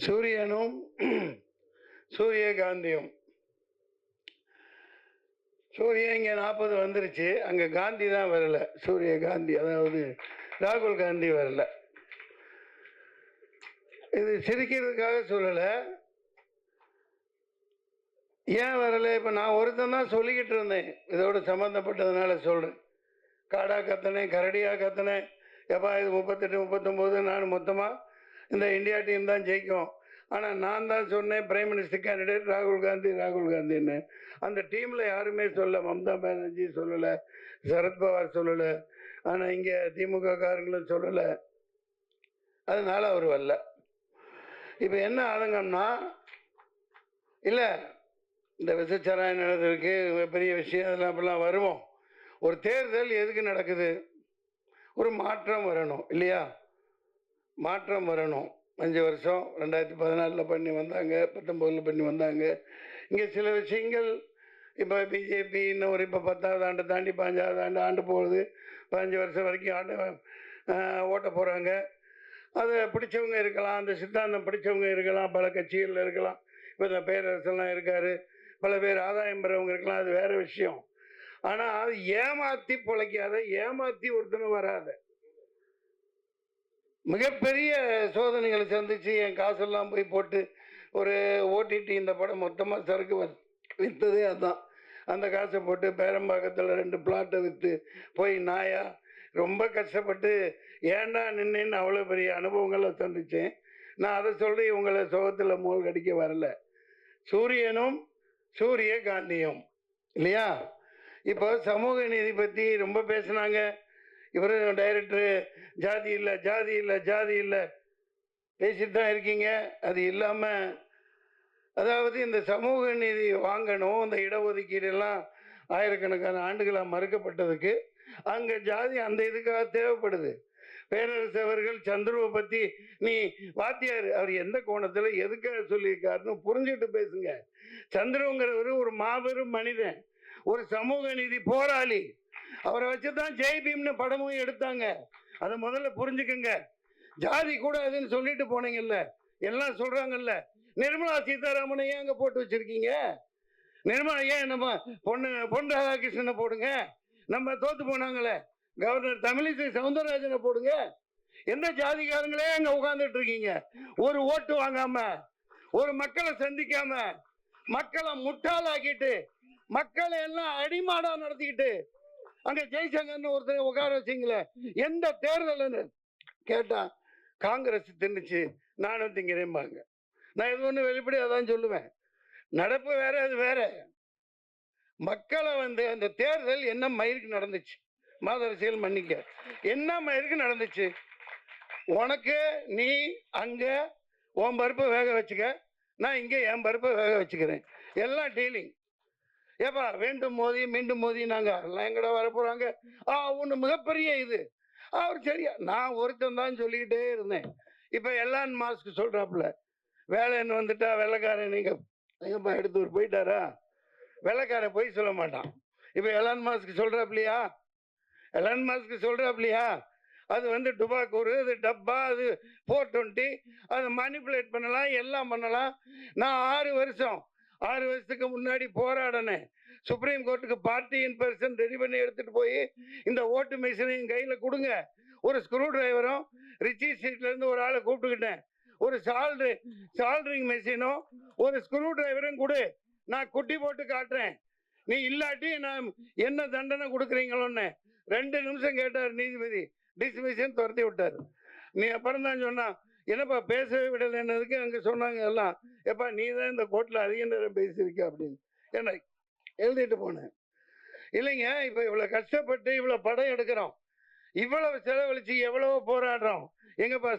சூரியனும் சூரியகாந்தியும். சூரியன் இங்கே 40 வந்துருச்சு, அங்கே காந்தி தான் வரல. சூரியகாந்தி, அதாவது ராகுல் காந்தி வரல. இது சிரிக்கிறதுக்காக சொல்லலை. ஏன் வரல? இப்போ நான் ஒருத்தன் தான் சொல்லிக்கிட்டு இருந்தேன், இதோடு சம்மந்தப்பட்டதுனால சொல்கிறேன். காடா கத்தனேன், கரடியாக கத்தனேன், எப்பா இது 38 39 நான் மொத்தமாக இந்த இந்தியா டீம் தான் ஜெயிக்கும். ஆனால் நான் தான் சொன்னேன் பிரைம் மினிஸ்டர் கேண்டிடேட் ராகுல் காந்தி, ராகுல் காந்தின்னு. அந்த டீமில் யாருமே சொல்ல, மம்தா பானர்ஜி சொல்லலை, சரத்பவார் சொல்லலை, ஆனால் இங்கே திமுக காரங்களும் சொல்லலை. அதனால அவர் வரல. இப்போ என்ன ஆளுங்கம்னா, இல்லை இந்த விசச்சாராயம் நடந்திருக்கு, பெரிய விஷயம், அதெல்லாம் அப்படிலாம் வருவோம். ஒரு தேர்தல் எதுக்கு நடக்குது? ஒரு மாற்றம் வரணும் இல்லையா? மாற்றம் வரணும். 5 வருஷம் 2014 பண்ணி வந்தாங்க, 19 பண்ணி வந்தாங்க. இங்கே சில விஷயங்கள் இப்போ பிஜேபி இன்னும் ஒரு இப்போ 10வது ஆண்டு தாண்டி 15வது ஆண்டு போகுது. 15 வருஷம் வரைக்கும் ஓட்ட போகிறாங்க. அதை பிடிச்சவங்க இருக்கலாம், அந்த சித்தாந்தம் பிடிச்சவங்க இருக்கலாம், பல கட்சிகளில் இருக்கலாம். இப்போ இந்த பேரரசெல்லாம் இருக்கார், பல பேர் ஆதாயம் பெறவங்க இருக்கலாம், அது வேறு விஷயம். ஆனால் அது ஏமாற்றி பிழைக்காத, ஏமாற்றி ஒருத்தனும் வராத. மிகப்பெரிய சோதனைகளை சந்தித்து என் காசெல்லாம் போய் போட்டு ஒரு ஓடிடி இந்த படம் மொத்தமாக சரக்கு விற்றதே அதுதான். அந்த காசை போட்டு பேரம்பாக்கத்தில் 2 பிளாட்டை விற்று போய் நாயா ரொம்ப கஷ்டப்பட்டு ஏண்டா நின்னேன்னு அவ்வளோ பெரிய அனுபவங்களை சந்தித்தேன். நான் அதை சொல்லி இவங்களை சோகத்தில் மூழ்கடிக்க அடிக்க வரல. சூரியனும் சூரியகாந்தியும் இல்லையா? இப்போ சமூக நீதி பற்றி ரொம்ப பேசுனாங்க. இவரும் டைரக்டரு ஜாதி இல்லை, ஜாதி இல்லை, ஜாதி இல்லை பேசிட்டு தான் இருக்கீங்க. அது இல்லாமல், அதாவது இந்த சமூக நீதி வாங்கணும், இந்த இடஒதுக்கீடெல்லாம் ஆயிரக்கணக்கான ஆண்டுகளாக மறுக்கப்பட்டதுக்கு அங்கே ஜாதி அந்த இதுக்காக தேவைப்படுது. பேரரசு அவர்கள் சந்துருவை பற்றி நீ வாத்தியார், அவர் எந்த கோணத்தில் எதுக்காக சொல்லியிருக்காருன்னு புரிஞ்சுட்டு பேசுங்க. சந்துருங்கிறவர் ஒரு மாபெரும் மனிதன், ஒரு சமூக நீதி போராளி. அவரை வச்சுதான் ஜெய் பீம்னு படமும் எடுத்தாங்க. அதை முதல்ல புரிஞ்சுக்குங்க. ஜாதி கூடாதுன்னு சொல்லிட்டு போனீங்கல்ல, எல்லாம் சொல்றாங்கல்ல. நிர்மலா சீதாராமனை ஏன் அங்கே போட்டு வச்சிருக்கீங்க? நிர்மலா ஏன் நம்ம பொன் ராதாகிருஷ்ணனை போடுங்க. நம்ம தோத்து போனாங்களே கவர்னர் தமிழிசை சவுந்தரராஜனை போடுங்க. எந்த ஜாதிக்காரங்களே அங்கே உட்கார்ந்துட்டு இருக்கீங்க? ஒரு ஓட்டு வாங்காம, ஒரு மக்களை சந்திக்காம, மக்களை முட்டாளாக்கிட்டு, மக்களை எல்லாம் அடிமாடா நடத்திக்கிட்டு அங்க ஜெய்சங்கர்னு ஒருத்தர் உட்கார வச்சிங்களே. எந்த தேர்தல் கேட்டா காங்கிரஸ் தின்னுச்சு, நானும் திங்கிறேன்பாங்க. நான் இது ஒன்று வெளிப்படையாக தான் சொல்லுவேன். நடப்பு வேற, அது வேற. மக்களை அந்த தேர்தல் என்ன மயிருக்கு நடந்துச்சு? மாதரசியல் மன்னிக்க, என்ன மயிருக்கு நடந்துச்சு? உனக்கு நீ அங்க உன் பருப்பை வேக வச்சுக்க, நான் இங்கே என் பருப்பை வேக வச்சுக்கிறேன். எல்லாம் டீலிங். ஏப்பா வேண்டும் மோதி மீண்டும் மோதி எல்லாம் எங்கட வர போறாங்க. ஒன்று மிகப்பெரிய இது. அவர் சரியா, நான் ஒருத்தன் தான் சொல்லிக்கிட்டே இருந்தேன். இப்போ எலான் மாஸ்க் சொல்றாப்புல, வேலைன்னு வந்துட்டா வெள்ளைக்காரன் நீங்கப்பா எடுத்து போயிட்டாரா? வெள்ளைக்காரன் போய் சொல்ல மாட்டான். இப்போ எலான் மாஸ்க் சொல்றாப்லையா? எலான் மாஸ்க் சொல்றாப்லையா? அது டுபாக்கூர், அது டப்பா, அது 420, அதை மேனிப்புலேட் பண்ணலாம், எல்லாம் பண்ணலாம். நான் 6 வருஷத்துக்கு முன்னாடி போராடினேன். சுப்ரீம் கோர்ட்டுக்கு பார்ட்டி இன் பர்சன் ரெடி பண்ணி எடுத்துட்டு போய் இந்த ஓட்டு மிஷினையும் கையில் கொடுங்க. ஒரு ஸ்க்ரூ டிரைவரும் ரிச்சி ஸ்ட்ரீட்ல இருந்து ஒரு ஆளை கூப்பிட்டுக்கிட்டேன். ஒரு சால்ட்ரிங் மெஷினும் ஒரு ஸ்க்ரூ டிரைவரும் கொடு, நான் குட்டி போட்டு காட்டுறேன். நீ இல்லாட்டி நான் என்ன தண்டனை கொடுக்குறீங்களோன்னு 2 நிமிஷம் கேட்டார் நீதிபதி. டிஸ்மிஷன் துரத்தி விட்டார். நீ அப்புறம் தான் சொன்னா, என்னப்பா பேசவே விடலைன்னதுக்கு அங்கே சொன்னாங்க எல்லாம், எப்பா நீ தான் இந்த கோர்ட்டில் அதிக நேரம் பேசியிருக்க அப்படின்னு என்ன எழுதிட்டு போனேன். இல்லைங்க, இப்போ இவ்வளோ கஷ்டப்பட்டு இவ்வளோ படம் எடுக்கிறோம், இவ்வளவு செலவழிச்சு எவ்வளவோ போராடுறோம். எங்கப்பா